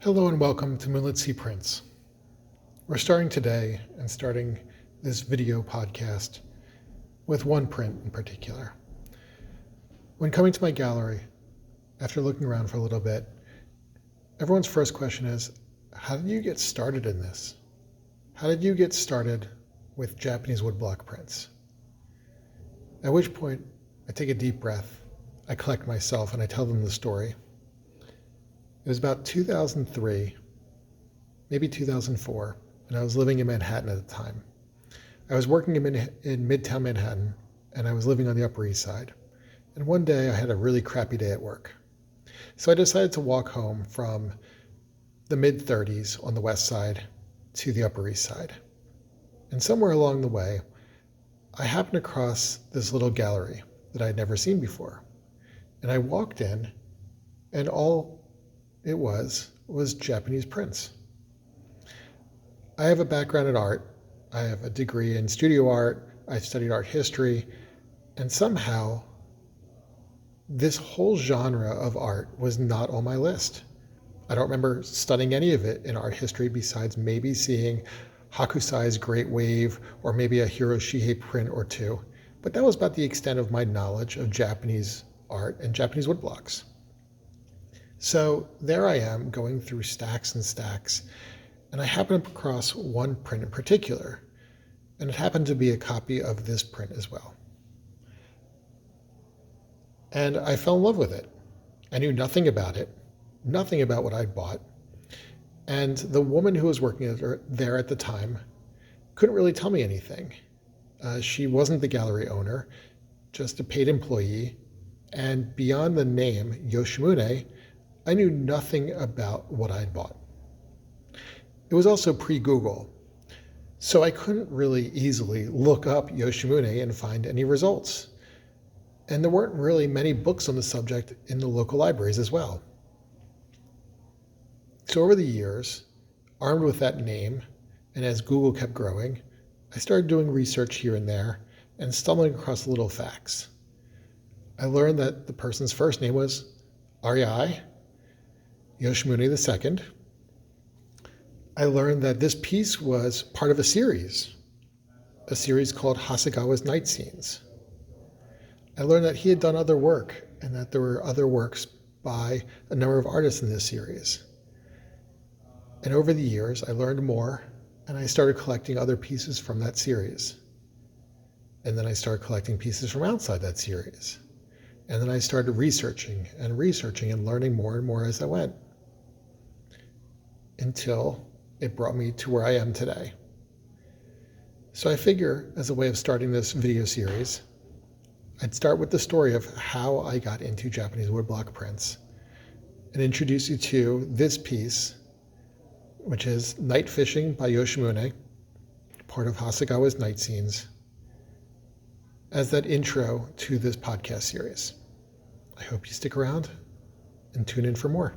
Hello and welcome to Moonlit Sea Prints. We're starting today and starting this video podcast with one print in particular. When coming to my gallery, after looking around for a little bit, everyone's first question is, how did you get started in this? How did you get started with Japanese woodblock prints? At which point, I take a deep breath, I collect myself, and I tell them the story. It was about 2003, maybe 2004, and I was living in Manhattan at the time. I was working in Midtown Manhattan, and I was living on the Upper East Side. And one day I had a really crappy day at work. So I decided to walk home from the mid-30s on the West Side to the Upper East Side. And somewhere along the way, I happened across this little gallery that I had never seen before. And I walked in, and all it was Japanese prints. I have a background in art. I have a degree in studio art. I studied art history. And somehow, this whole genre of art was not on my list. I don't remember studying any of it in art history besides maybe seeing Hakusai's Great Wave or maybe a Hiroshige print or two. But that was about the extent of my knowledge of Japanese art and Japanese woodblocks. So there I am going through stacks and stacks, and I happened across one print in particular, and it happened to be a copy of this print as well. And I fell in love with it. I knew nothing about it, nothing about what I'd bought, and the woman who was working there at the time couldn't really tell me anything. She wasn't the gallery owner, just a paid employee, and beyond the name Yoshimune, I knew nothing about what I'd bought. It was also pre-Google, so I couldn't really easily look up Yoshimune and find any results. And there weren't really many books on the subject in the local libraries as well. So over the years, armed with that name, and as Google kept growing, I started doing research here and there and stumbling across little facts. I learned that the person's first name was Aryai Yoshimune II. I learned that this piece was part of a series called Hasegawa's Night Scenes. I learned that he had done other work and that there were other works by a number of artists in this series. And over the years, I learned more, and I started collecting other pieces from that series. And then I started collecting pieces from outside that series. And then I started researching and learning more and more as I went, until it brought me to where I am today. So I figure, as a way of starting this video series, I'd start with the story of how I got into Japanese woodblock prints and introduce you to this piece, which is Night Fishing by Yoshimune, part of Hasegawa's Night Scenes, as that intro to this podcast series. I hope you stick around and tune in for more.